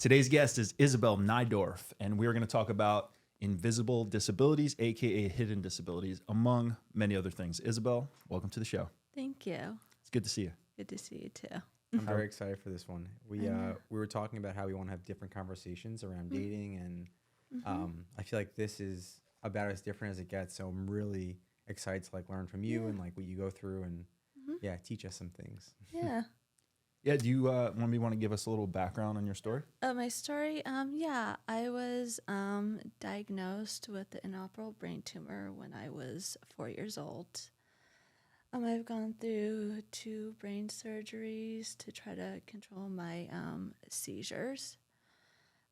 Today's guest is Isabel Neidorf, and we are going to talk about invisible disabilities, aka hidden disabilities, among many other things. Isabel, welcome to the show. Thank you. It's good to see you. Good to see you too. I'm very excited for this one. We were talking about how we want to have different conversations around dating, and I feel like this is about as different as it gets. So I'm really excited to learn from you and what you go through, and teach us some things. Yeah. Yeah, do you want to give us a little background on your story? My story, I was diagnosed with the inoperable brain tumor when I was 4 years old. I've gone through 2 brain surgeries to try to control my seizures.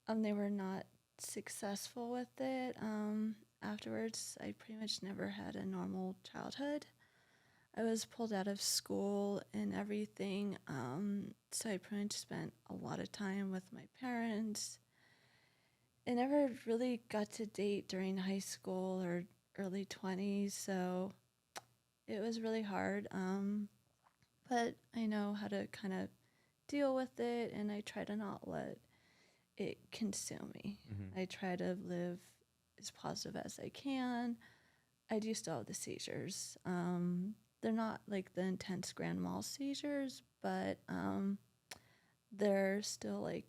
They were not successful with it. Afterwards, I pretty much never had a normal childhood. I was pulled out of school and everything, so I pretty much spent a lot of time with my parents. I never really got to date during high school or early 20s, so it was really hard, but I know how to kind of deal with it, and I try to not let it consume me. Mm-hmm. I try to live as positive as I can. I do still have the seizures. They're not like the intense grand mal seizures, but they're still I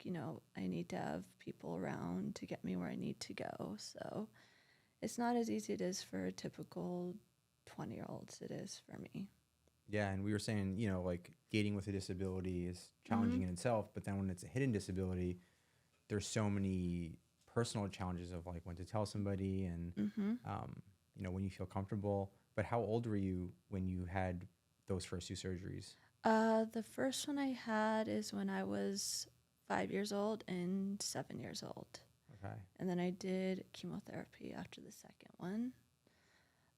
need to have people around to get me where I need to go. So it's not as easy as it is for a typical 20-year-old as it is for me. Yeah, and we were saying, dating with a disability is challenging in itself, but then when it's a hidden disability, there's so many personal challenges of when to tell somebody and, when you feel comfortable. But how old were you when you had those first 2 surgeries? The first one I had is when I was 5 years old and 7 years old. Okay. And then I did chemotherapy after the second one.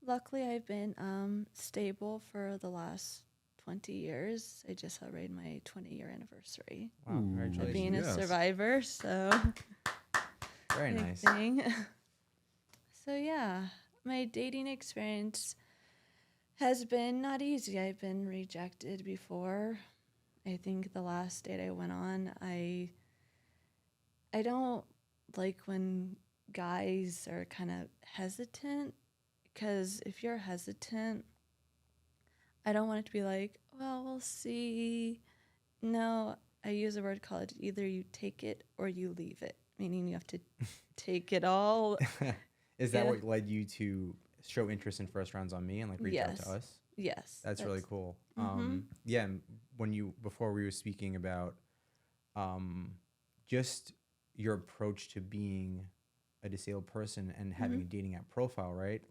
Luckily, I've been stable for the last 20 years. I just celebrated my 20-year anniversary Wow, congratulations. of being a survivor, so very big nice. thing. So yeah, my dating experience has been not easy. I've been rejected before. I think the last date I went on, I don't like when guys are kind of hesitant, because if you're hesitant, I don't want it to be like, well, we'll see. No, I use a word called either you take it or you leave it, meaning you have to take it all. Is that what led you to show interest in First Rounds on Me and reach out to us? Yes. That's really cool. Mm-hmm. Yeah, and before we were speaking about just your approach to being a disabled person and having a dating app profile, right?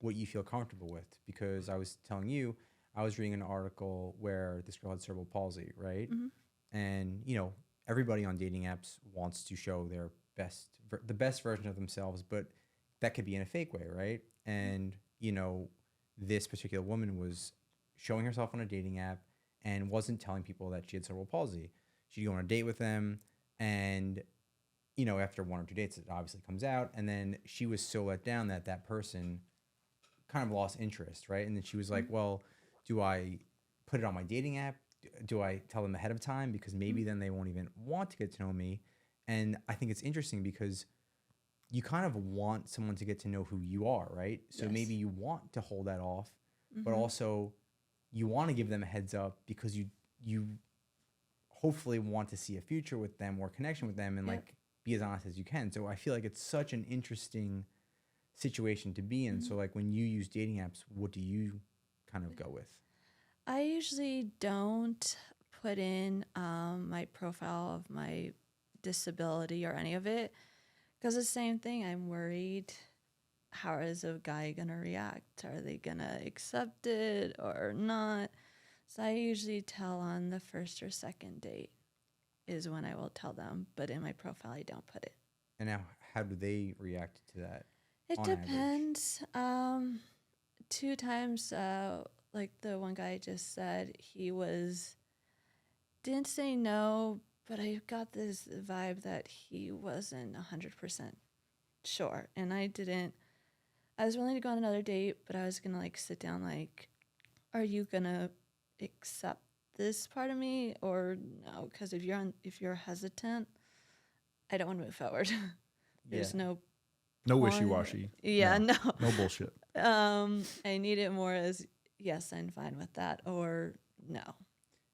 What you feel comfortable with. Because I was telling you, I was reading an article where this girl had cerebral palsy, right? Mm-hmm. And, everybody on dating apps wants to show their the best version of themselves, but that could be in a fake way, right? And, this particular woman was showing herself on a dating app and wasn't telling people that she had cerebral palsy. She'd go on a date with them, and, after 1 or 2 dates, it obviously comes out. And then she was so let down that that person kind of lost interest, right? And then she was like, well, do I put it on my dating app? Do I tell them ahead of time? Because maybe then they won't even want to get to know me. And I think it's interesting because you kind of want someone to get to know who you are, right? So maybe you want to hold that off, but also you want to give them a heads up because you hopefully want to see a future with them or connection with them and be as honest as you can. So I feel like it's such an interesting situation to be in. So when you use dating apps, what do you kind of go with? I usually don't put in my profile of my disability or any of it, because the same thing, I'm worried, how is a guy going to react? Are they going to accept it or not? So I usually tell on the first or second date is when I will tell them, but in my profile, I don't put it. And now, how do they react to that? It depends. 2 times, like the one guy just said, didn't say no, but I got this vibe that he wasn't 100% sure. And I was willing to go on another date, but I was going to sit down are you going to accept this part of me or no? Because if you're hesitant, I don't want to move forward. There's Yeah. no No point. wishy-washy. Yeah, no. No bullshit. I need it more as yes, I'm fine with that, or no.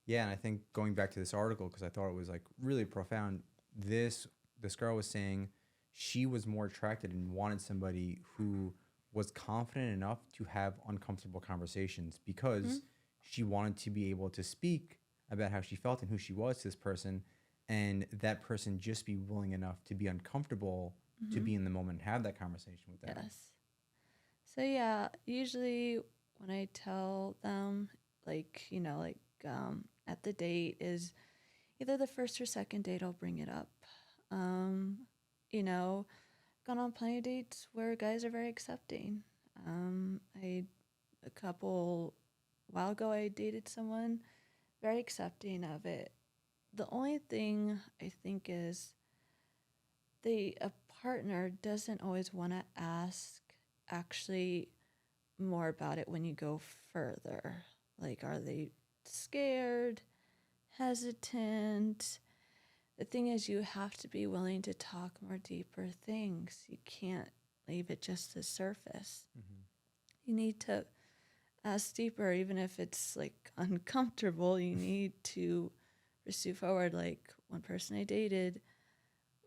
Yeah, and I think going back to this article, because I thought it was like really profound, this girl was saying she was more attracted and wanted somebody who was confident enough to have uncomfortable conversations because she wanted to be able to speak about how she felt and who she was to this person, and that person just be willing enough to be uncomfortable to be in the moment and have that conversation with them. Yes. So yeah, usually when I tell them, like, at the date is either the first or second date, I'll bring it up. You know, gone on plenty of dates where guys are very accepting. A couple while ago, I dated someone very accepting of it. The only thing I think is a partner doesn't always want to ask actually more about it when you go further. Like, are they scared, hesitant? The thing is, you have to be willing to talk more deeper things. You can't leave it just the surface. You need to ask deeper, even if it's like uncomfortable. You need to pursue forward. Like one person I dated,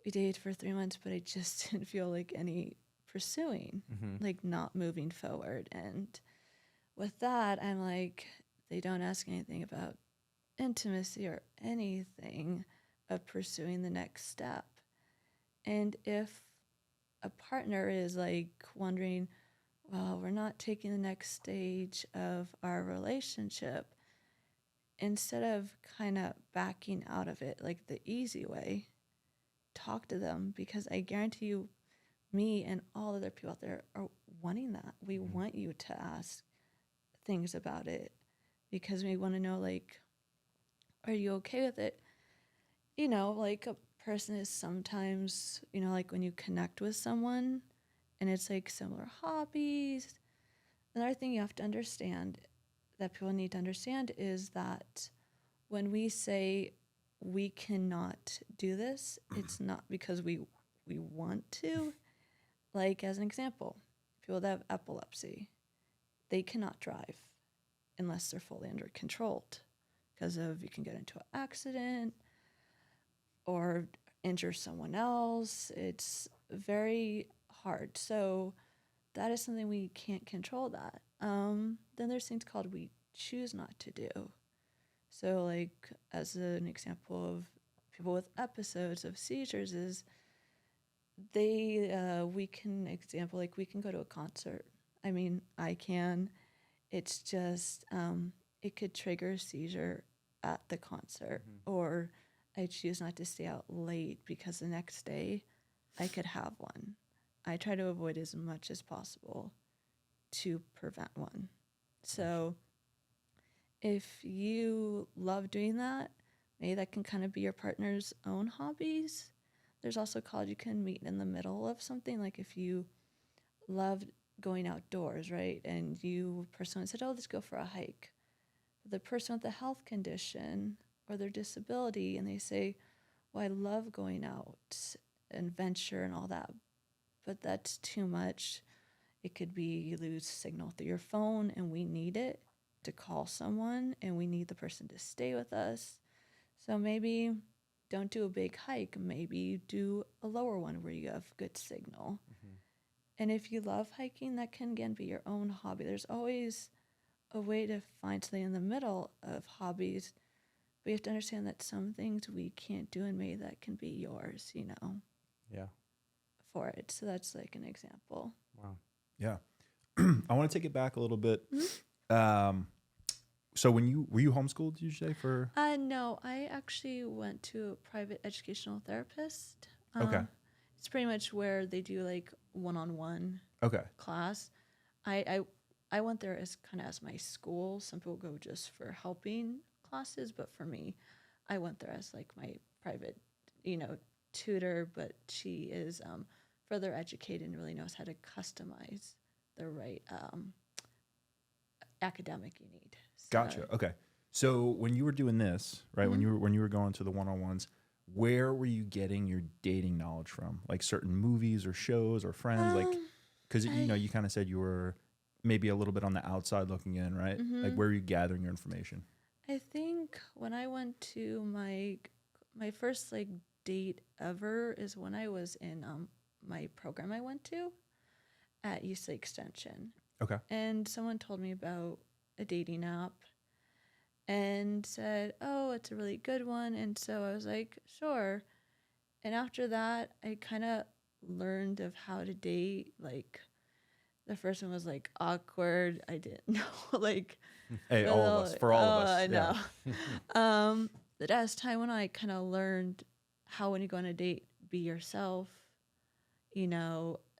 we dated for 3 months, but I just didn't feel like any pursuing, like not moving forward. And with that, I'm like, they don't ask anything about intimacy or anything of pursuing the next step. And if a partner is like wondering, well, we're not taking the next stage of our relationship, instead of kind of backing out of it like the easy way, talk to them, because I guarantee you, me and all other people out there are wanting that. We want you to ask things about it because we want to know, like, are you okay with it? Like a person is sometimes, like when you connect with someone and it's like similar hobbies. Another thing you have to understand, that people need to understand, is that when we say we cannot do this, it's not because we want to. Like, as an example, people that have epilepsy, they cannot drive unless they're fully under controlled, because of you can get into an accident or injure someone else. It's very hard. So that is something we can't control that. Then there's things called we choose not to do. So like as an example of people with episodes of seizures is we can go to a concert. I mean, I can. It's just it could trigger a seizure at the concert, or I choose not to stay out late because the next day I could have one. I try to avoid as much as possible to prevent one. So if you love doing that, maybe that can kind of be your partner's own hobbies. There's also called you can meet in the middle of something. Like if you love going outdoors, right? And person said, oh, let's go for a hike. The person with the health condition or their disability, and they say, well, I love going out and venture and all that, but that's too much. It could be you lose signal through your phone and we need it to call someone and we need the person to stay with us. So maybe don't do a big hike. Maybe you do a lower one where you have good signal. And if you love hiking, that can again be your own hobby. There's always a way to find something in the middle of hobbies. But you have to understand that some things we can't do, and maybe that can be yours, Yeah. for it. So that's like an example. Wow. Yeah. I want to take it back a little bit. So were you homeschooled, did you say, for? No, I actually went to a private educational therapist. Okay. It's pretty much where they do like one-on-one Okay. class. I went there as kind of as my school. Some people go just for helping classes, but for me, I went there as like my private, tutor. But she is further educated and really knows how to customize the right academic you need. So, Gotcha. Okay. So when you were doing this, right, when you were going to the one-on-ones, where were you getting your dating knowledge from? Like certain movies or shows or friends? Like, because you kind of said you were maybe a little bit on the outside looking in, right? Like, where are you gathering your information? I think when I went to my first like date ever is when I was in my program I went to at UC Extension. Okay. And someone told me about a dating app and said, "Oh, it's a really good one." And so I was like, "Sure." And after that, I kind of learned of how to date. Like the first one was like awkward. I didn't know like Hey, all of us, for all of us. I Yeah. know. But as time went on, I kind of learned how when you go on a date, be yourself.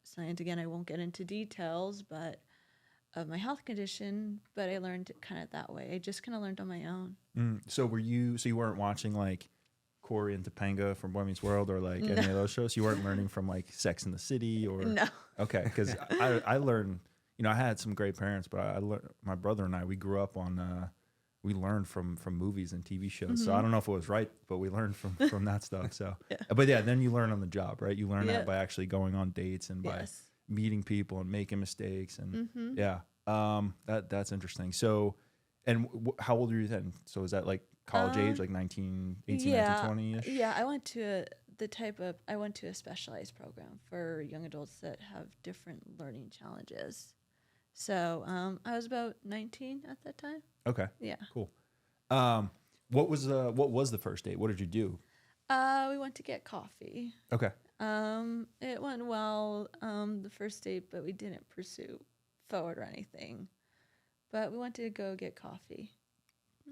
Science again, I won't get into details, but of my health condition, but I learned it kind of that way. I just kind of learned on my own. So you weren't watching like Corey and Topanga from Boy Meets World or like any of those shows? You weren't learning from like Sex in the City or? No. Okay. Because I learned, I had some great parents, but I learned, my brother and I, we grew up on, we learned from movies and TV shows. So I don't know if it was right, but we learned from that stuff. So, but yeah, then you learn on the job, right? You learn that by actually going on dates and by meeting people and making mistakes. And that's interesting. So, and how old are you then? So is that like college age, like 18, 19, 20-ish? Yeah, I went to a specialized program for young adults that have different learning challenges. So I was about 19 at that time. Okay. Yeah. Cool. What was the first date? What did you do? We went to get coffee. Okay. It went well, the first date, but we didn't pursue forward or anything. But we went to go get coffee.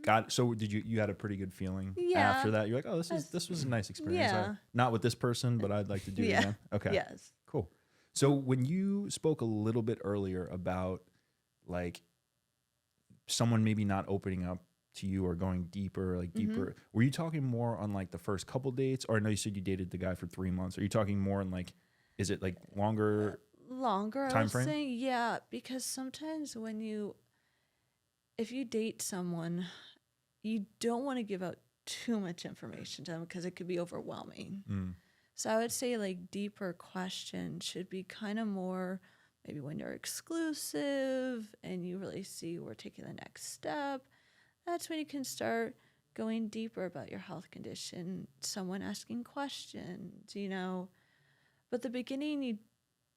Got it. So did you had a pretty good feeling after that? You're like, oh, this was a nice experience. Yeah. Not with this person, but I'd like to do it again. Okay. Yes. Cool. So when you spoke a little bit earlier about like someone maybe not opening up to you or going deeper, were you talking more on like the first couple dates? Or I know you said you dated the guy for 3 months. Are you talking more on like, is it like longer Longer, time frame? Saying, yeah, because sometimes if you date someone, you don't want to give out too much information to them because it could be overwhelming. So I would say like deeper questions should be kind of more maybe when you're exclusive and you really see we're taking the next step. That's when you can start going deeper about your health condition, someone asking questions, But the beginning, you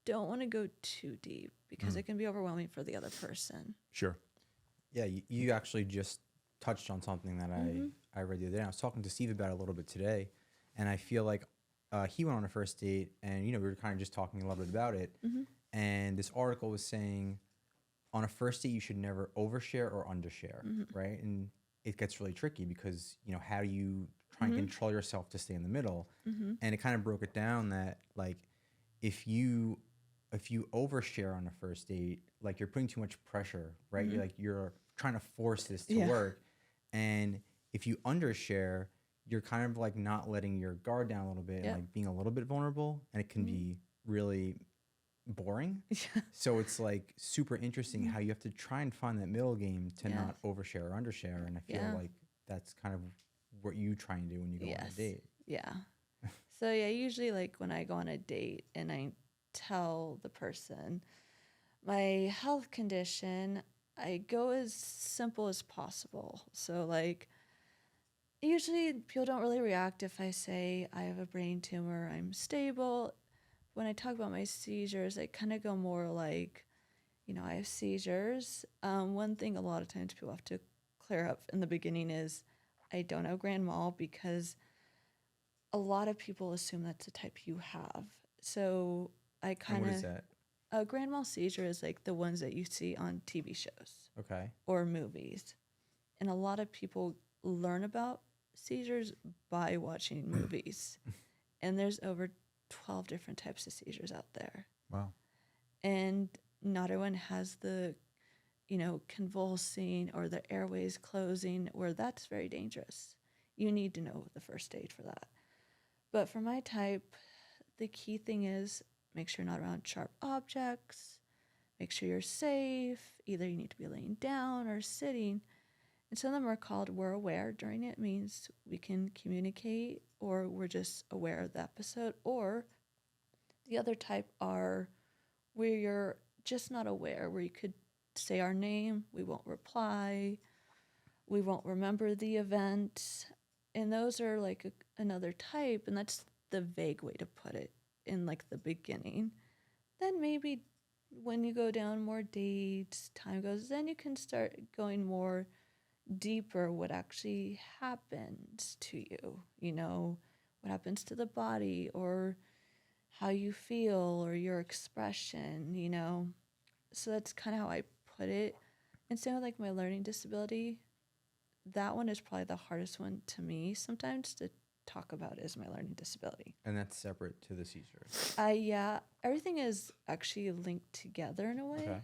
don't want to go too deep because it can be overwhelming for the other person. Sure. Yeah, you actually just touched on something that I read the other day. I was talking to Steve about it a little bit today, and I feel like he went on a first date, and we were kind of just talking a little bit about it. And this article was saying, on a first date, you should never overshare or undershare, right? And it gets really tricky because how do you try and control yourself to stay in the middle? And it kind of broke it down that like if you overshare on a first date, like you're putting too much pressure, right? You're trying to force this to work. And if you undershare, you're kind of like not letting your guard down a little bit and like being a little bit vulnerable, and it can be really boring. So it's like super interesting how you have to try and find that middle game to not overshare or undershare. And I feel like that's kind of what you try and do when you go on a date. Yeah. So usually like when I go on a date and I tell the person my health condition, I go as simple as possible. So like usually people don't really react if I say I have a brain tumor, I'm stable. When I talk about my seizures, I kind of go more like, I have seizures. One thing a lot of times people have to clear up in the beginning is I don't have grand mal because a lot of people assume that's the type you have. So I kind of... What is that? A grand mal seizure is like the ones that you see on TV shows. Okay. Or movies. And a lot of people learn about seizures by watching movies. And there's over 12 different types of seizures out there. Wow. And not everyone has the, convulsing or the airways closing, where that's very dangerous. You need to know the first aid for that. But for my type, the key thing is make sure you're not around sharp objects, make sure you're safe. Either you need to be laying down or sitting. And some of them are called we're aware. During it means we can communicate or we're just aware of the episode, or the other type are where you're just not aware, where you could say our name, we won't reply, we won't remember the event. And those are like another type, and that's the vague way to put it in like the beginning. Then maybe when you go down more dates, time goes, then you can start going more deeper what actually happens to you, what happens to the body or how you feel or your expression. So that's kind of how I put it. And same with like my learning disability, that one is probably the hardest one to me sometimes to talk about is my learning disability. And that's separate to the seizures. Yeah, everything is actually linked together in a way. Okay.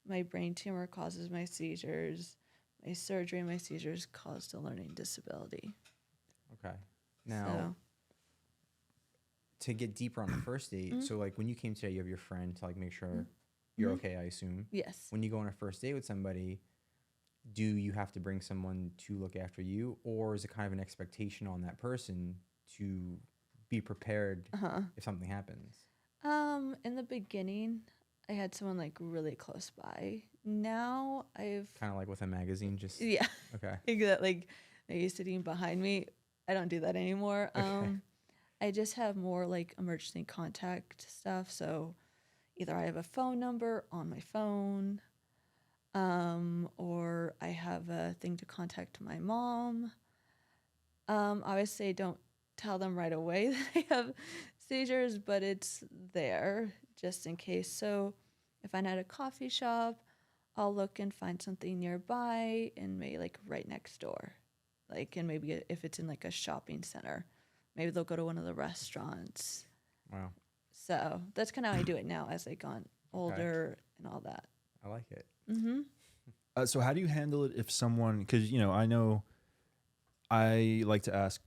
My brain tumor causes my seizures. My surgery and my seizures caused a learning disability. Okay. Now, to get deeper on the first date, so like when you came today, you have your friend to like make sure you're okay, I assume. Yes. When you go on a first date with somebody, do you have to bring someone to look after you, or is it kind of an expectation on that person to be prepared if something happens? In the beginning, I had someone like really close by. Now I've Kind of like with a magazine, just yeah, okay. like maybe sitting behind me. I don't do that anymore. Okay. I just have more like emergency contact stuff. So either I have a phone number on my phone, or I have a thing to contact my mom. Obviously, I don't tell them right away that I have seizures, but it's there just in case. So if I'm at a coffee shop, I'll look and find something nearby and maybe like right next door. Like, and maybe if it's in like a shopping center, maybe they'll go to one of the restaurants. Wow. So that's kind of how I do it now as I gone older and all that. I like it. So how do you handle it if someone, because, I know I like to ask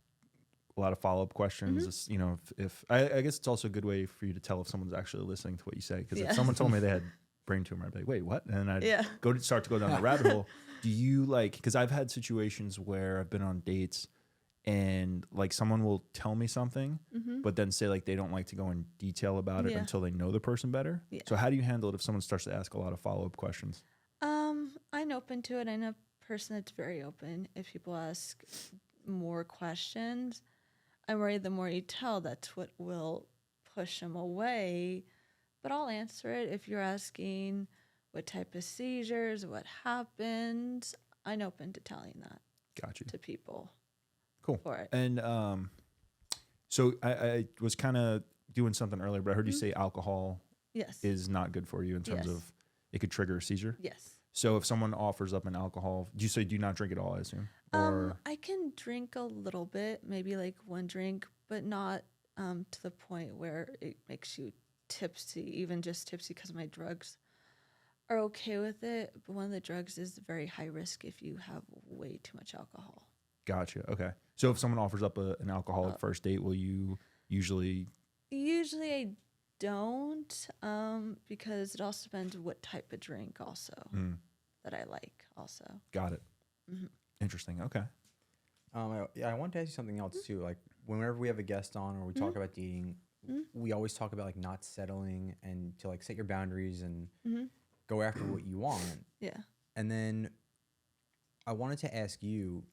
a lot of follow-up questions. It's, if I guess it's also a good way for you to tell if someone's actually listening to what you say. Because if someone told me they had brain tumor, I'd be like, wait, what? And I'd start to go down the rabbit hole. Do you because I've had situations where I've been on dates and like someone will tell me something, but then say like they don't like to go in detail about it until they know the person better. Yeah. So how do you handle it if someone starts to ask a lot of follow-up questions? I'm open to it. I'm a person that's very open. If people ask more questions, I'm worried the more you tell, that's what will push them away. But I'll answer it. If you're asking what type of seizures, what happened, I'm open to telling that Got you. to people. Cool. For it. And so I was kind of doing something earlier, but I heard you say alcohol is not good for you in terms of it could trigger a seizure. Yes. So if someone offers up an alcohol, do you say do not drink it all, I assume? Or I can drink a little bit, maybe like one drink, but not to the point where it makes you tipsy, even just tipsy because my drugs are okay with it. But one of the drugs is very high risk if you have way too much alcohol. Gotcha. Okay. So if someone offers up an alcoholic first date, will you usually? Usually I don't, because it also depends what type of drink also that I like also. Got it. Interesting. Okay. I want to ask you something else too. Like whenever we have a guest on or we talk about dating, we always talk about like not settling and to like set your boundaries and go after what you want. Yeah. And then I wanted to ask you,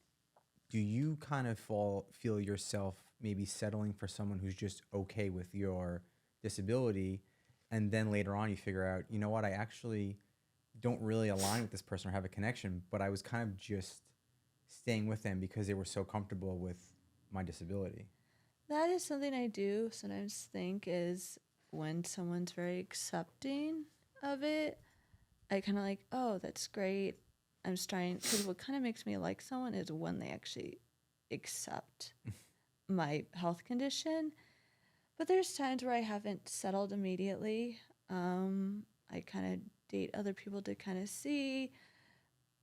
do you kind of feel yourself maybe settling for someone who's just okay with your disability, and then later on you figure out, you know what, I actually don't really align with this person or have a connection, but I was kind of just staying with them because they were so comfortable with my disability? That is something I do sometimes think is when someone's very accepting of it, I kind of like, oh, that's great. I'm trying, because what kind of makes me like someone is when they actually accept my health condition. But there's times where I haven't settled immediately. I kind of date other people to kind of see.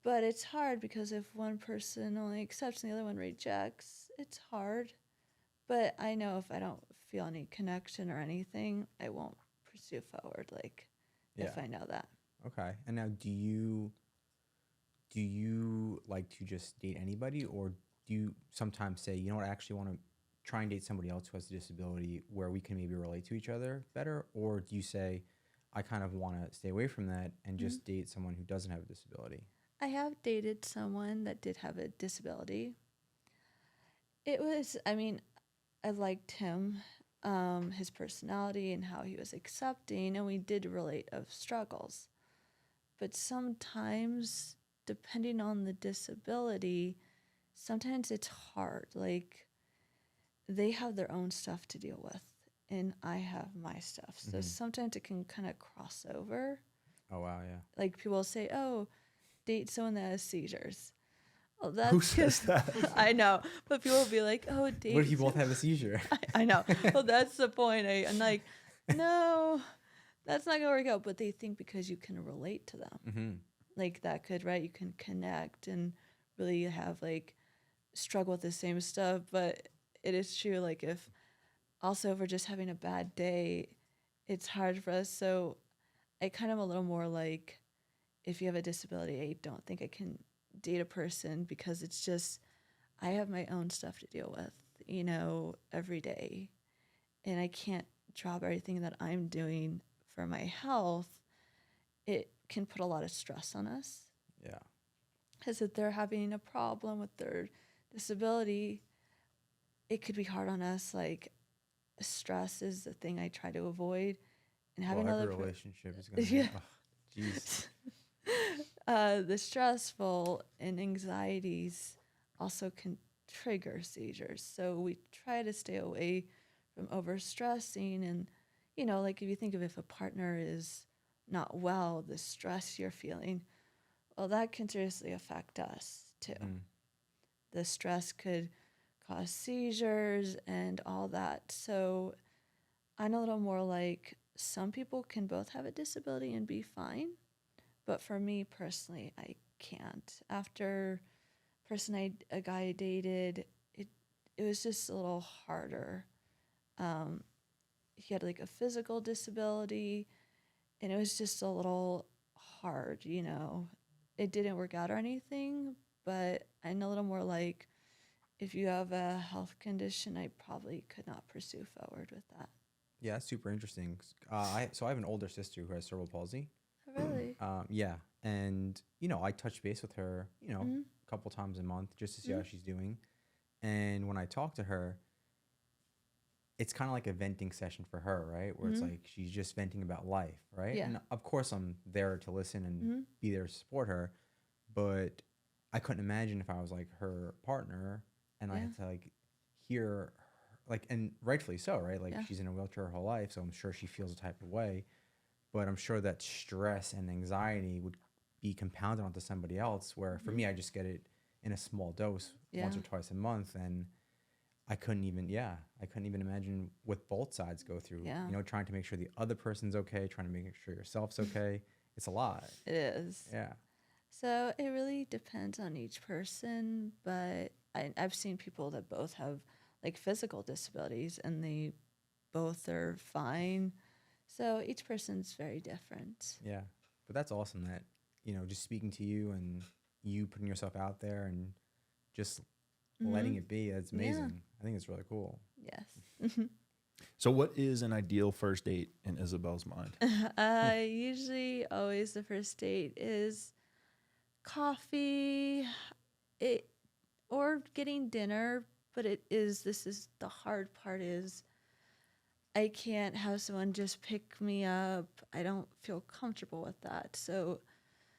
But it's hard because if one person only accepts and the other one rejects, it's hard. But I know if I don't feel any connection or anything, I won't pursue forward, if I know that. Okay. And now do you like to just date anybody, or do you sometimes say, you know what, I actually want to try and date somebody else who has a disability where we can maybe relate to each other better? Or do you say, I kind of want to stay away from that and just date someone who doesn't have a disability? I have dated someone that did have a disability. It was, I mean, I liked him, his personality and how he was accepting, and we did relate of struggles. But sometimes, depending on the disability, sometimes it's hard. Like, they have their own stuff to deal with, and I have my stuff. So sometimes it can kind of cross over. Oh, wow, yeah. Like, people say, oh, date someone that has seizures. Well, Who says that? I know, but people will be like, "Oh, date." What if you both have a seizure? I know. Well, that's the point. I'm like, no, that's not gonna work out. But they think because you can relate to them, like that could, right? You can connect and really have like struggle with the same stuff. But it is true. Like if we're just having a bad day, it's hard for us. So I kind of a little more like, if you have a disability, I don't think I can date a person because it's just, I have my own stuff to deal with, every day. And I can't drop everything that I'm doing for my health. It can put a lot of stress on us. Yeah. Because if they're having a problem with their disability, it could be hard on us. Like, stress is the thing I try to avoid. And having Well, every another relationship is going to Yeah. be, jeez. The stressful and anxieties also can trigger seizures. So we try to stay away from overstressing. And, like if you think of if a partner is not well, the stress you're feeling, well, that can seriously affect us too. The stress could cause seizures and all that. So I'm a little more like, some people can both have a disability and be fine. But for me personally, I can't. After a guy I dated, it was just a little harder. He had like a physical disability, and it was just a little hard, It didn't work out or anything, but I'm a little more like, if you have a health condition, I probably could not pursue forward with that. Yeah, that's super interesting. So I have an older sister who has cerebral palsy. Really? Yeah. And, I touch base with her, a couple times a month just to see how she's doing. And when I talk to her, it's kind of like a venting session for her, right? Where it's like she's just venting about life, right? Yeah. And of course, I'm there to listen and be there to support her. But I couldn't imagine if I was like her partner and I had to like hear, like, and rightfully so, right? Like she's in a wheelchair her whole life, so I'm sure she feels a type of way. But I'm sure that stress and anxiety would be compounded onto somebody else, where for me, I just get it in a small dose once or twice a month. And I couldn't even imagine what both sides go through, trying to make sure the other person's okay, trying to make sure yourself's okay. It's a lot. It is. Yeah. So it really depends on each person, but I've seen people that both have like physical disabilities and they both are fine. So each person's very different. Yeah. But that's awesome that, just speaking to you and you putting yourself out there and just letting it be. That's amazing. Yeah. I think it's really cool. Yes. So what is an ideal first date in Isabel's mind? Usually always the first date is coffee or getting dinner, but this is the hard part is I can't have someone just pick me up. I don't feel comfortable with that. So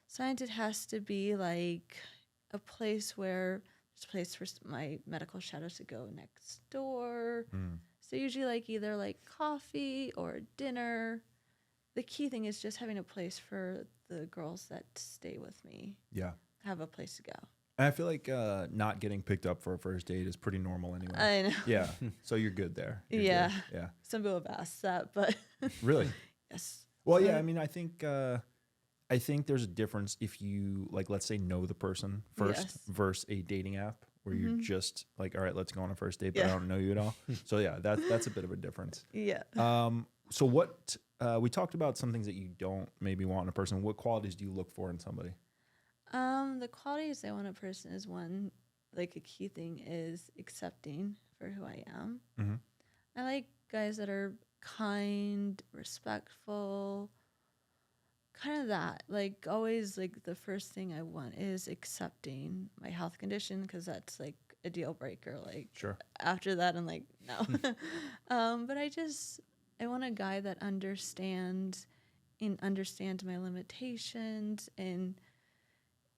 sometimes it has to be like a place where there's a place for my medical shadows to go next door. So usually like either like coffee or dinner. The key thing is just having a place for the girls that stay with me. Yeah. Have a place to go. I feel like not getting picked up for a first date is pretty normal anyway. I know. Yeah. So you're good there. You're Yeah. good. Yeah. Some people have asked that, but Really? yes. Well, yeah. I mean, I think there's a difference if you like, let's say, know the person first versus a dating app where you're just like, all right, let's go on a first date, but I don't know you at all. So yeah, that's a bit of a difference. Yeah. So what we talked about some things that you don't maybe want in a person. What qualities do you look for in somebody? The qualities I want in a person is one, like a key thing is accepting for who I am. Mm-hmm. I like guys that are kind, respectful, kind of that. Like always, like the first thing I want is accepting my health condition because that's like a deal breaker. Like Sure. after that, I'm like, no. But I want a guy that understands my limitations and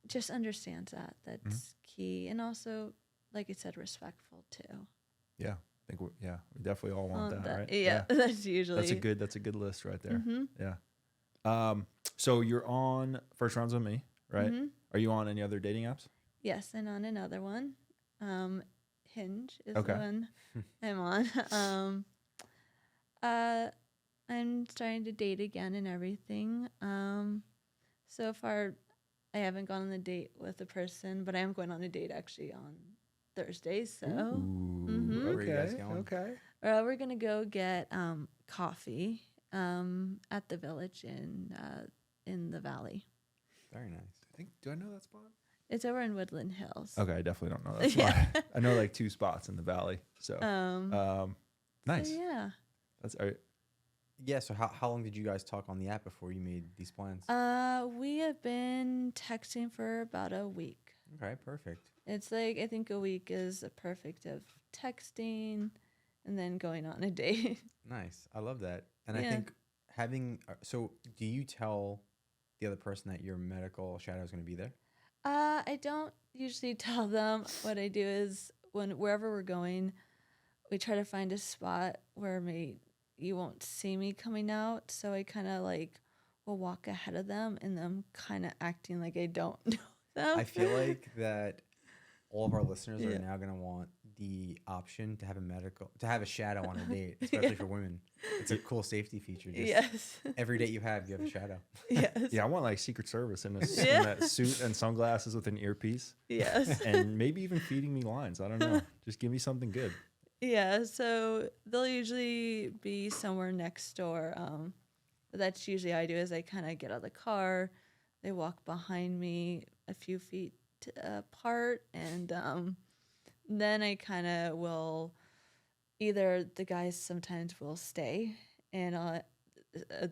just understands that. That's key. And also, like I said, respectful too. Yeah. I think we definitely all want that, right? Yeah, that's usually. That's a good list right there. Mm-hmm. Yeah. So you're on First Rounds with Me, right? Mm-hmm. Are you on any other dating apps? Yes, and on another one, Hinge is Okay. the one I'm on. I'm starting to date again and everything. So far, I haven't gone on a date with a person, but I am going on a date actually on Thursday. So Ooh, Where are you guys okay, going? okay. we're gonna go get coffee at the Village in the Valley. Very nice. Do I know that spot? It's over in Woodland Hills. Okay, I definitely don't know that spot. I know like 2 spots in the valley. So, nice. So yeah. That's all right. Yeah. So how long did you guys talk on the app before you made these plans? We have been texting for about a week. Okay, perfect. It's like I think a week is a perfect of texting and then going on a date. Nice. I love that. And I Yeah. think having so do you tell the other person that your medical shadow is going to be there? I don't usually tell them. What I do is wherever we're going, we try to find a spot where you won't see me coming out. So I kind of like will walk ahead of them and them kind of acting like I don't know them. I feel like that all of our listeners Yeah. are now going to want the option to have a shadow on a date, especially for women. It's a cool safety feature. Just Yes. every date you have a shadow. Yes. Yeah, I want like Secret Service in Yeah. that suit and sunglasses with an earpiece, Yes. and maybe even feeding me lines. I don't know. Just give me something good. Yeah, so they'll usually be somewhere next door. But that's usually how I do is I kind of get out of the car, they walk behind me a few feet apart, and then I kind of will either the guys sometimes will stay and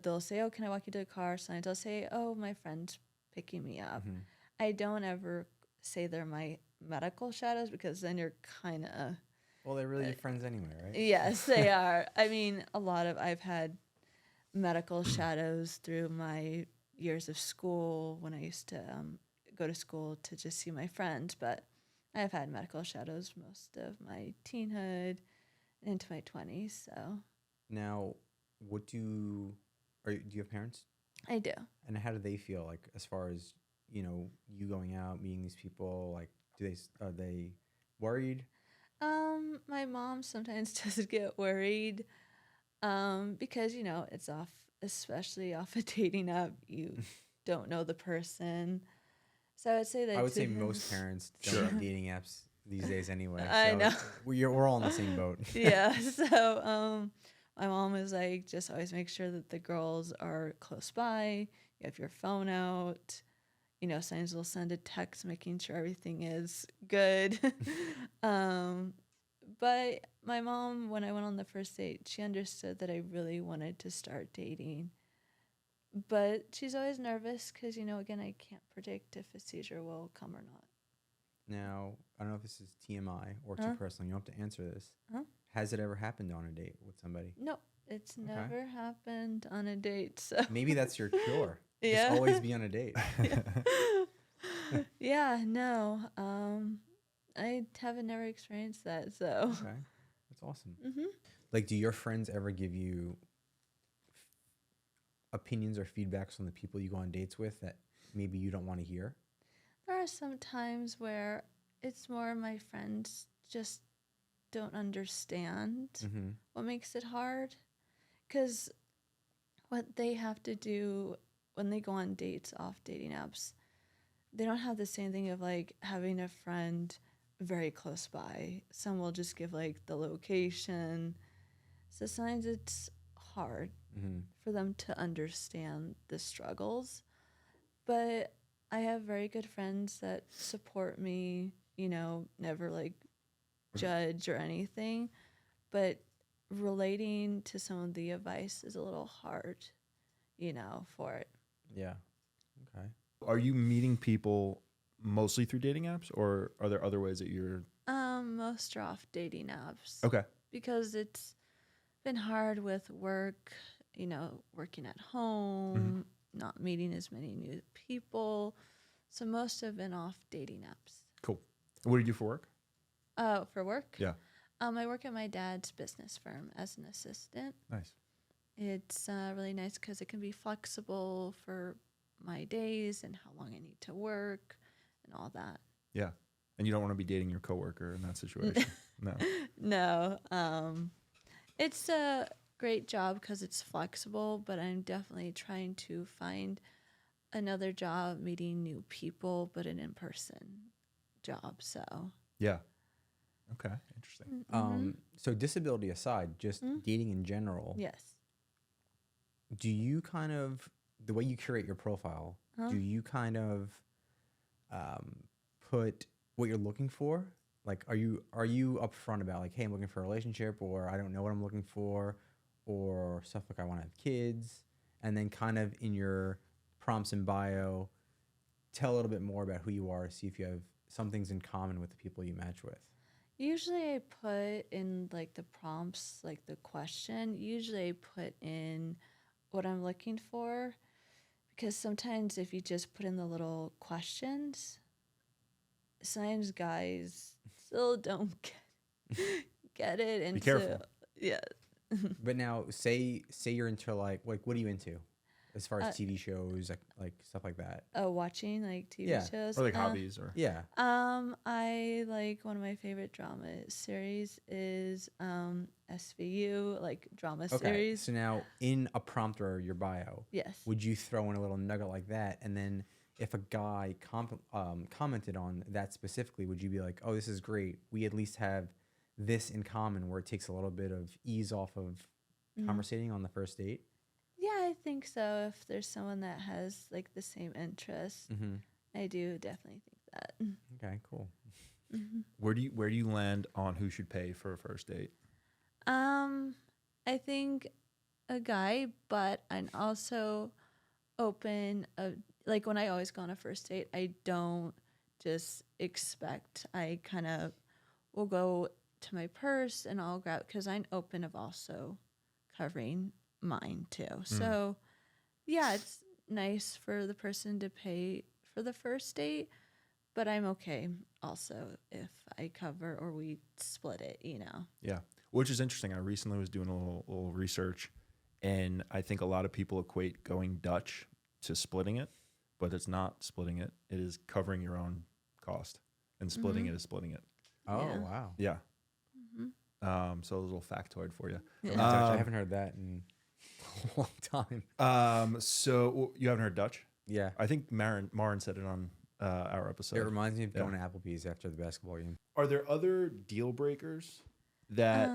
they'll say, "Oh, can I walk you to the car?" Sometimes they'll say, "Oh, my friend's picking me up." Mhm. I don't ever say they're my medical shadows because then you're kind of Well, they're really your friends anyway, right? yes, they are. I mean, I've had medical shadows through my years of school when I used to go to school to just see my friends, but I've had medical shadows most of my teenhood into my 20s, so Now, do you have parents? I do. And how do they feel like as far as, you going out, meeting these people, like are they worried? My mom sometimes does get worried because, it's especially off a dating app, you don't know the person. So I would say that I would say to- most parents don't Sure. have dating apps these days anyway. I so know. We're all in the same boat. Yeah. So my mom was like, just always make sure that the girls are close by. You have your phone out. Sometimes we'll send a text making sure everything is good. But my mom, when I went on the first date, she understood that I really wanted to start dating. But she's always nervous because, again, I can't predict if a seizure will come or not. Now, I don't know if this is TMI or too Huh? personal. You don't have to answer this. Huh? Has it ever happened on a date with somebody? No, it's Okay. never happened on a date. So Maybe that's your cure. Yeah. Just always be on a date. yeah, no. I haven't never experienced that. So Okay. That's awesome. hmm Like, do your friends ever give you opinions or feedbacks on the people you go on dates with that maybe you don't want to hear? there are some times where it's more my friends just don't understand Mm-hmm. what makes it hard. Because what they have to do when they go on dates off dating apps, they don't have the same thing of like having a friend very close by. Some will just give like the location. So sometimes it's hard Mm-hmm. for them to understand the struggles. But I have very good friends that support me, never like judge or anything, but relating to some of the advice is a little hard, for it. Yeah. Okay. Are you meeting people mostly through dating apps, or are there other ways that you're? Most are off dating apps. Okay. Because it's been hard with work, working at home, not meeting as many new people. So most have been off dating apps. Cool. What do you do for work? For work? Yeah. I work at my dad's business firm as an assistant. Nice. It's really nice because it can be flexible for my days and how long I need to work and all that. Yeah. And you don't want to be dating your coworker in that situation. No. No. It's a great job because it's flexible, but I'm definitely trying to find another job meeting new people, but an in-person job. So Yeah. Okay. Interesting. So disability aside, just dating in general. yes. Do you kind of, the way you curate your profile, do you kind of put what you're looking for? Like, are you upfront about like, hey, I'm looking for a relationship, or I don't know what I'm looking for, or stuff like I want to have kids, and then kind of in your prompts and bio, tell a little bit more about who you are, see if you have some things in common with the people you match with. Usually I put in like the prompts, like the question, usually I put in what I'm looking for, because sometimes if you just put in the little questions, sometimes guys still don't get it. And Be careful. so, yeah. But now, say you're into like what are you into, as far as TV shows, like stuff like that? Watching like TV shows. Or like hobbies or. Yeah. I like, one of my favorite drama series is SVU, like drama series. So now in a prompt or your bio, Yes. would you throw in a little nugget like that, and then if a guy commented on that specifically, would you be like, oh, this is great, we at least have this in common, where it takes a little bit of ease off of conversating on the first date? Yeah, I think so. If there's someone that has like the same interest, I do definitely think that. Okay, cool. Where do you land on who should pay for a first date? I think a guy, but I'm also open of, like, when I always go on a first date, I don't just expect. I kind of will go to my purse and I'll grab, because I'm open of also covering mine too. So yeah, it's nice for the person to pay for the first date, but I'm okay also if I cover or we split it, Yeah. Which is interesting. I recently was doing a little research, and I think a lot of people equate going Dutch to splitting it, but it's not splitting it. It is covering your own cost, and splitting it is splitting it. Oh, Yeah. wow. Yeah. So a little factoid for you. Dutch, I haven't heard that in a long time. So you haven't heard Dutch? Yeah. I think Marin said it on our episode. It reminds me of going to Applebee's after the basketball game. Are there other deal breakers that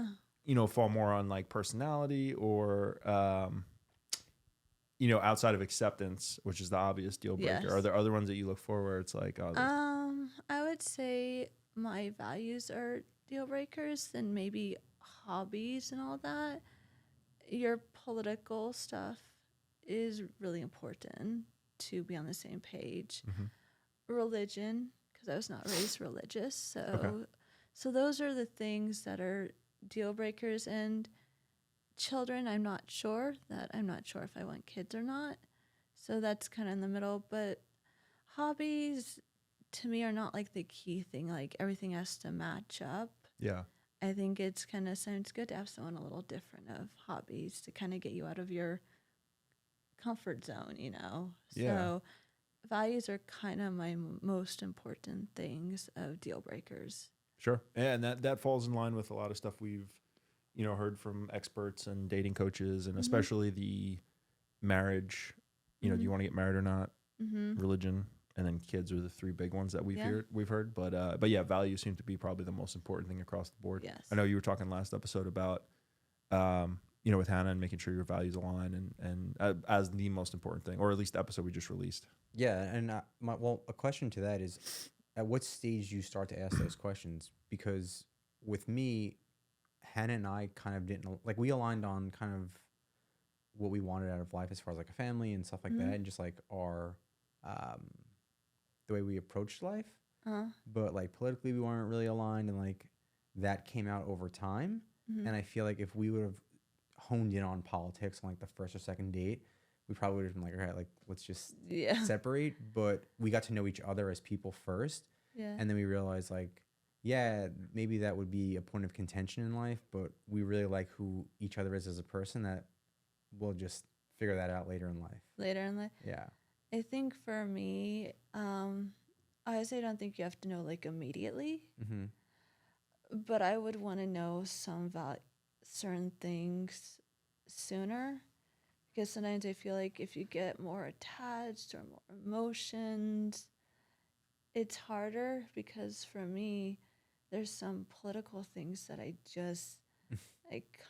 fall more on like personality or outside of acceptance, which is the obvious deal breaker? Yes. Are there other ones that you look for where it's like, I would say my values are deal breakers, and maybe hobbies and all that. Your political stuff is really important to be on the same page. Religion, because I was not raised religious, so those are the things that are deal breakers. And children, I'm not sure if I want kids or not, so that's kind of in the middle. But hobbies to me are not like the key thing, like everything has to match up. yeah. I think it's kind of sounds good to have someone a little different of hobbies to kind of get you out of your comfort zone, Yeah. So values are kind of my most important things of deal breakers. Sure. And that falls in line with a lot of stuff we've, heard from experts and dating coaches, and especially the marriage, do you want to get married or not? Religion, and then kids are the three big ones that we've heard. But yeah, values seem to be probably the most important thing across the board. Yes. I know you were talking last episode about, with Hannah, and making sure your values align and as the most important thing, or at least the episode we just released. Yeah, and a question to that is, at what stage do you start to ask those questions? Because with me, Hannah and I kind of didn't like, we aligned on kind of what we wanted out of life as far as like a family and stuff like that, and just like our the way we approached life. But like politically we weren't really aligned, and like that came out over time. And I feel like if we would have honed in on politics on like the first or second date, we probably would have been like, all right, like let's just separate. But we got to know each other as people first, and then we realized like, yeah, maybe that would be a point of contention in life, but we really like who each other is as a person, that we'll just figure that out later in life. Yeah. I think for me, I don't think you have to know like immediately, but I would want to know some about certain things sooner, because sometimes I feel like if you get more attached or more emotions, it's harder. Because for me, there's some political things that I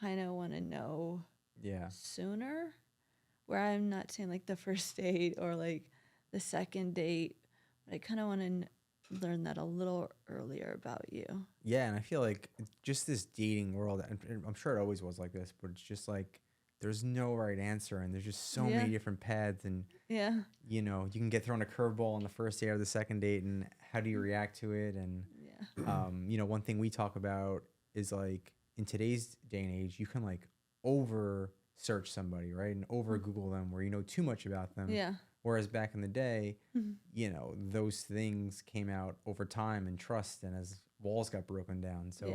kind of want to know sooner, where I'm not saying like the first date or like the second date, but I kind of want to learn that a little earlier about you. Yeah, and I feel like just this dating world, and I'm sure it always was like this, but it's just like there's no right answer, and there's just so many different paths, and you know, you can get thrown a curveball on the first date or the second date, and how do you react to it? And you know, one thing we talk about is like in today's day and age, you can like over search somebody, right, and over Google them, where you know too much about them. Whereas back in the day, you know, those things came out over time and trust, and as walls got broken down. So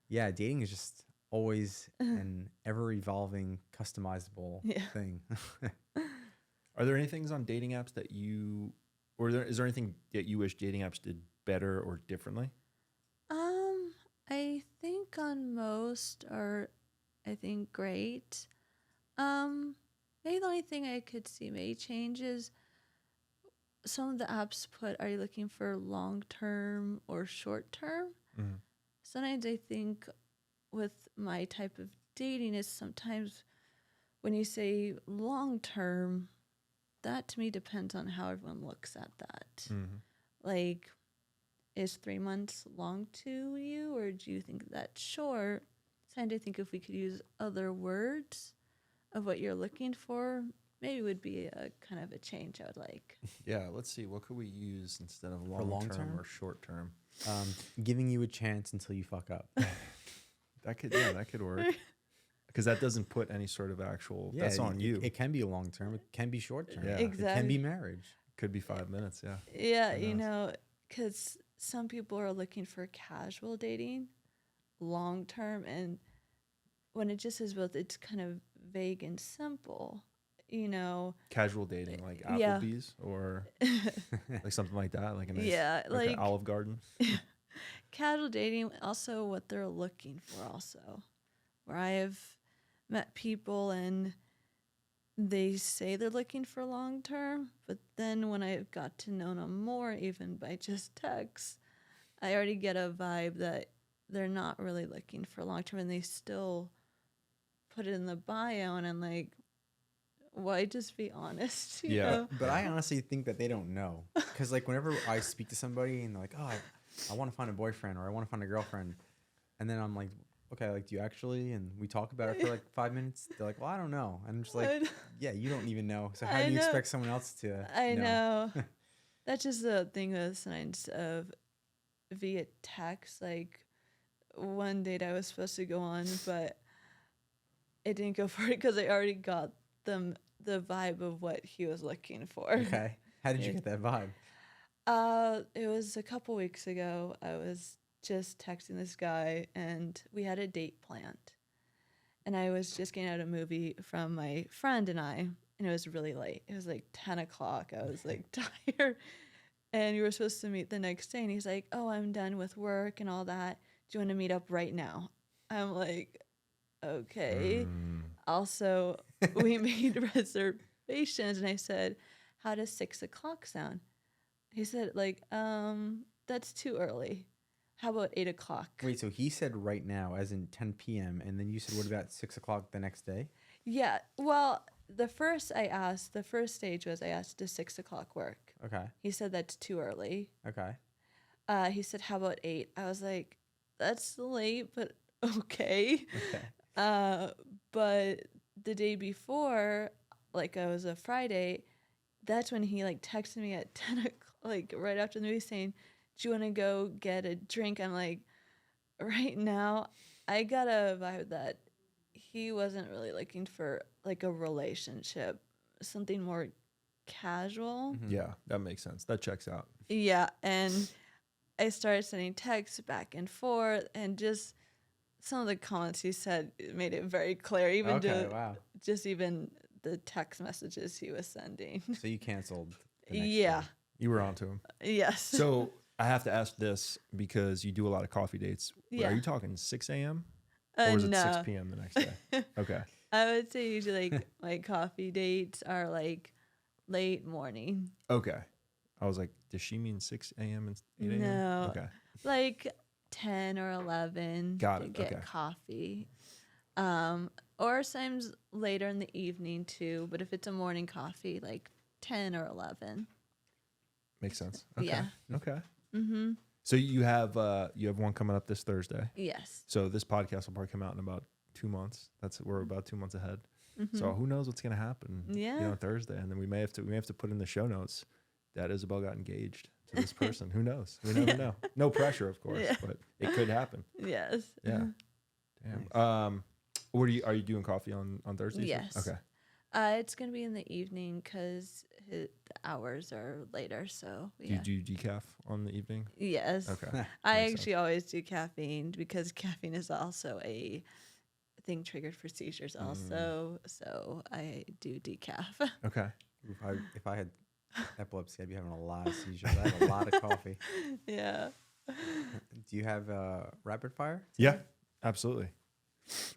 yeah, dating is just always an ever evolving, customizable thing. Are there any things on dating apps that you, or is there anything that you wish dating apps did better or differently? I think on most are, I think, great. Maybe the only thing I could see may change is some of the apps put, are you looking for long-term or short-term? Sometimes I think with my type of dating is sometimes when you say long-term, that to me depends on how everyone looks at that. Like, is 3 months long to you, or do you think that's short? Sometimes I think if we could use other words of what you're looking for, maybe would be a kind of a change I would like. Yeah, let's see. What could we use instead of long term or short term? Giving you a chance until you fuck up. That could work. Because that doesn't put any sort of actual, that's on you. It can be a long term. It can be short term. Yeah. Exactly. It can be marriage. Could be 5 minutes, yeah. Yeah, you know, because some people are looking for casual dating, long term, and when it just is both, it's kind of vague and simple, you know. Casual dating, like Applebee's or like something like that, like a nice, like an Olive Garden. Casual dating, also what they're looking for, also, where I have met people and they say they're looking for long term, but then when I got to know them more, even by just text, I already get a vibe that they're not really looking for long term, and they still put it in the bio, and I'm like, why just be honest? You know? But I honestly think that they don't know, because like whenever I speak to somebody and they're like, oh, I want to find a boyfriend or I want to find a girlfriend, and then I'm like, okay, like, do you actually? And we talk about it for like 5 minutes. They're like, well, I don't know. And I'm just like, yeah, you don't even know. So how do you expect someone else to know? That's just the thing with signs of via text. Like, one date I was supposed to go on, but it didn't go for it because I already got the vibe of what he was looking for. Okay. How did you get that vibe? It was a couple weeks ago. I was just texting this guy, and we had a date planned. And I was just getting out a movie from my friend and I, and it was really late. It was like 10 o'clock. I was like tired. And we were supposed to meet the next day, and he's like, oh, I'm done with work and all that. Do you want to meet up right now? I'm like, okay. Also, we made reservations, and I said, how does 6 o'clock sound? He said, like, that's too early. How about 8 o'clock? Wait, so he said right now, as in 10 p.m., and then you said, what about 6 o'clock the next day? Yeah. Well, the first stage was I asked, does 6 o'clock work? Okay. He said that's too early. Okay. He said, how about 8? I was like, that's late, but okay. Okay. But the day before, like it was a Friday, that's when he like texted me at 10 o'clock, like right after the movie saying, do you want to go get a drink? I'm like, right now, I got a vibe that he wasn't really looking for like a relationship, something more casual. Mhm. Yeah, that makes sense. That checks out. Yeah. And I started sending texts back and forth, and just some of the comments he said made it very clear, even Okay, wow. just even the text messages he was sending. So you canceled the next Yeah. day. You were onto him. Yes. So I have to ask this because you do a lot of coffee dates. Yeah. Are you talking 6 a.m. or is it 6 p.m. the next day? Okay. I would say usually like my coffee dates are like late morning. Okay. I was like, does she mean 6 a.m. and 8 a.m.? No. Okay. Like 10 or 11 Got to it, get okay. coffee. Or sometimes later in the evening too, but if it's a morning coffee, like 10 or 11. Makes sense. Okay. Yeah. Okay. Mm-hmm. So you have one coming up this Thursday. Yes. So this podcast will probably come out in about 2 months. We're about 2 months ahead. Mm-hmm. So who knows what's gonna happen? Yeah. Thursday, and then we may have to put in the show notes that Isabel got engaged to this person. Who knows? We never know. No pressure, of course, Yeah. but it could happen. Yes. Yeah. Damn. What are you doing coffee on Thursdays? Yes. Okay. It's going to be in the evening because the hours are later. So, Do yeah. you do decaf on the evening? Yes. Okay. I Makes actually always do caffeine because caffeine is also a thing triggered for seizures also. So I do decaf. Okay. If I had epilepsy, I'd be having a lot of seizures. I have a lot of coffee. Yeah. Do you have rapid fire? Yeah, absolutely.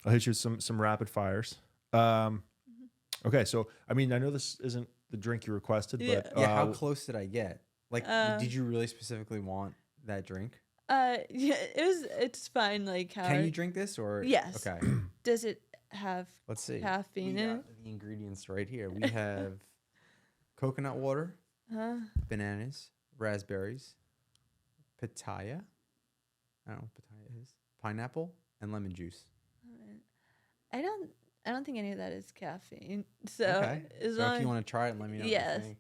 I'll hit you with some rapid fires. Okay, so I mean, I know this isn't the drink you requested, Yeah. but Yeah, how close did I get? Like, did you really specifically want that drink? Yeah, it's fine. Like how Can you drink this or? Yes. Okay. does it have Let's see. caffeine We in got it? the ingredients right here. We have coconut water, Huh? bananas, raspberries, pitaya. I don't know what pitaya is. Pineapple and lemon juice. I don't think any of that is caffeine. So Okay. as So long if you want to try it, let me know Yes. what you think.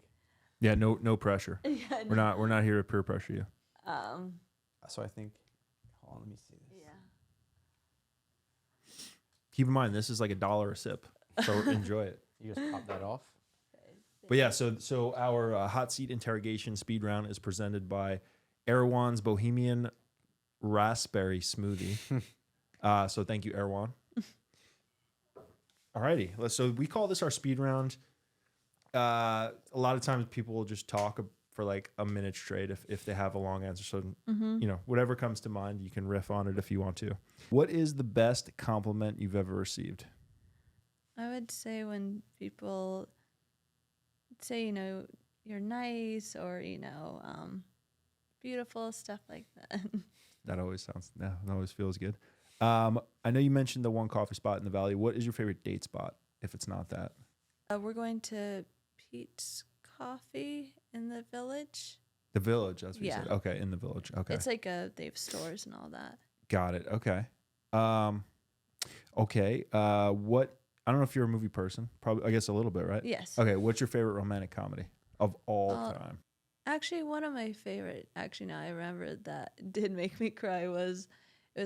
yeah, no pressure. yeah, We're not here to peer pressure you. So I think. Hold on, let me see this. Yeah. Keep in mind, this is like $1 a sip, so enjoy it. You just pop that off. But yeah, so our hot seat interrogation speed round is presented by Erewhon's Bohemian Raspberry Smoothie. So thank you, Erewhon. Alrighty, so we call this our speed round. A lot of times people will just talk for like a minute straight if they have a long answer. So whatever comes to mind, you can riff on it if you want to. What is the best compliment you've ever received? I would say when people say, you're nice or, beautiful, stuff like that. That always feels good. I know you mentioned the one coffee spot in the Valley. What is your favorite date spot if it's not that? We're going to Pete's Coffee in the Village. The Village, that's what you Yeah. said. Okay, in the Village. Okay. It's like they have stores and all that. Got it. Okay. Okay. What? I don't know if you're a movie person. Probably, I guess a little bit, right? Yes. Okay. What's your favorite romantic comedy of all time? Actually, one of my favorite, now I remember that did make me cry it was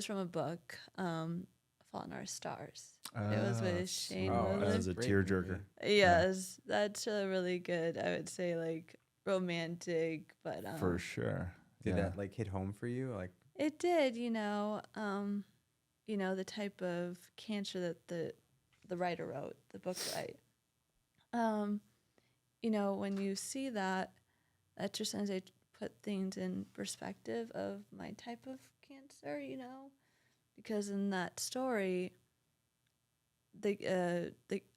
from a book, Fault in Our Stars. It was with Shane that Willis. was a Great tearjerker. movie. Yes, that's really good. I would say like romantic, but For sure. Did Yeah. that like hit home for you? Like, it did, the type of cancer that the writer wrote, the book write. When you see that just as I put things in perspective of my type of cancer, because in that story, the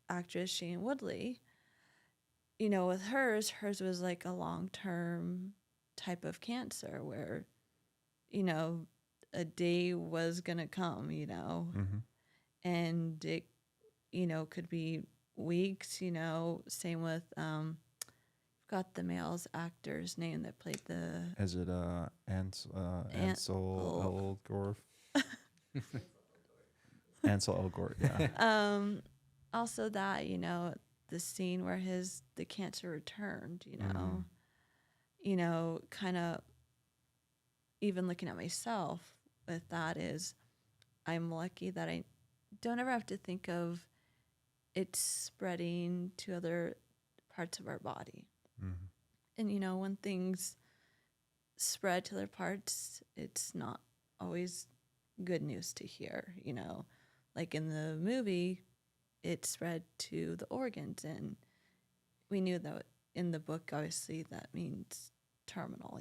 actress Shailene Woodley, with hers was like a long-term type of cancer where, a day was gonna come, Mm-hmm. and it, could be weeks, same with, got the male's actor's name that played the Is it Ansel Elgort? Ansel Elgort. Yeah. Also that, the scene where the cancer returned, kind of even looking at myself with that is I'm lucky that I don't ever have to think of it spreading to other parts of our body. And, when things spread to other parts, it's not always good news to hear, Like in the movie, it spread to the organs, and we knew that in the book, obviously, that means terminal,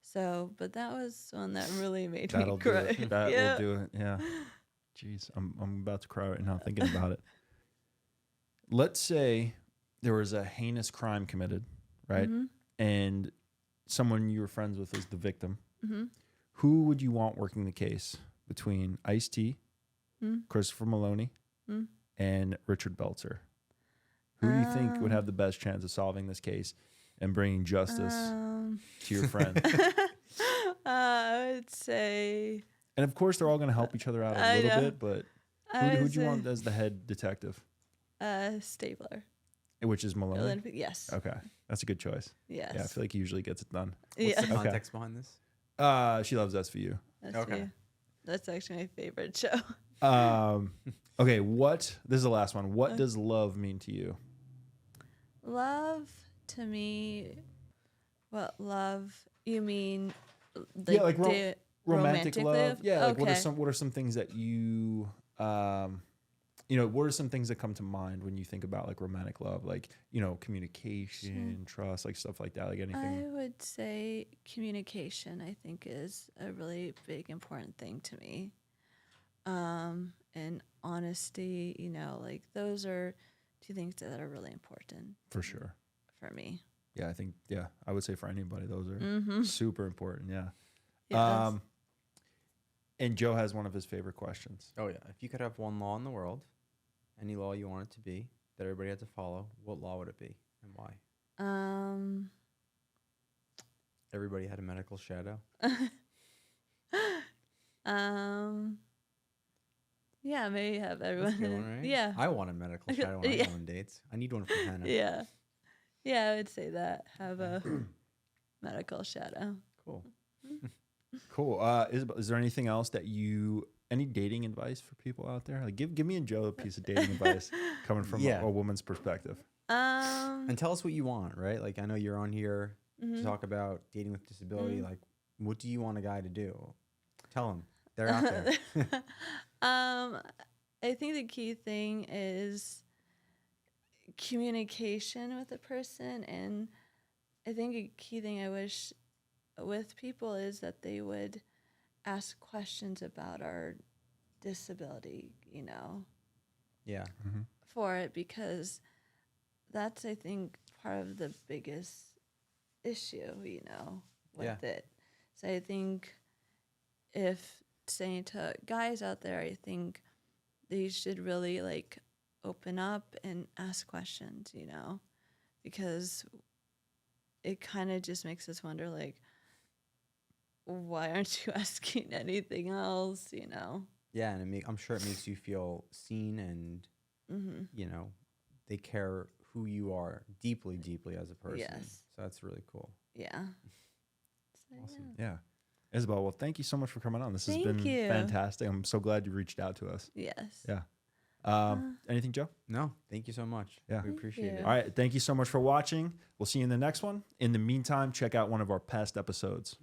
So, but that was one that really made me cry. That will do it. Yeah. Jeez, I'm about to cry right now thinking about it. Let's say there was a heinous crime committed, right? And someone you were friends with was the victim. Who would you want working the case between Ice-T, Christopher Maloney, and Richard Belzer? Who do you think would have the best chance of solving this case and bringing justice to your friend? I would say... And of course, they're all going to help each other out a little bit, but who do you want as the head detective? Stabler. Which is Maloney? Yes. Okay. That's a good choice. Yes. Yeah, I feel like he usually gets it done. What's the context behind this? She loves SVU. Okay. That's actually my favorite show. Okay, this is the last one. What does love mean to you? Love, to me, you mean like romantic love. Yeah, like okay. what are some things that you what are some things that come to mind when you think about like romantic love? Like, communication, trust, like stuff like that, like anything. I would say communication, I think, is a really big, important thing to me. And honesty, like those are two things that are really important. For sure. For me. Yeah, I think, I would say for anybody, those are super important. Yeah. Yes. And Joe has one of his favorite questions. Oh, yeah. If you could have one law in the world, any law you want it to be, that everybody had to follow, what law would it be and why? Everybody had a medical shadow. Yeah, maybe have everyone. That's a good one, right? Yeah. I want a medical shadow when I go on dates. I need one for Hannah. Yeah. Yeah, I would say that. Have a medical shadow. Cool. Cool. Isabel, is there anything else that any dating advice for people out there? Like give me and Joe a piece of dating advice coming from a woman's perspective. And tell us what you want, right? Like, I know you're on here to talk about dating with disability. Like, what do you want a guy to do? Tell them. They're out there. I think the key thing is communication with a person, and I think a key thing I wish with people is that they would ask questions about our disability, Yeah. for it, because that's, I think, part of the biggest issue, with it. So I think if saying to guys out there, I think they should really like open up and ask questions, because it kind of just makes us wonder, like, why aren't you asking anything else, Yeah, and I'm sure it makes you feel seen and, they care who you are deeply, deeply as a person. Yes. So that's really cool. Yeah. So, Awesome. Yeah. Isabel, well, thank you so much for coming on. This has Thank been you. fantastic. I'm so glad you reached out to us. Yes. Yeah. Anything, Joe? No, thank you so much. Yeah. We appreciate you. it. All right. Thank you so much for watching. We'll see you in the next one. In the meantime, check out one of our past episodes.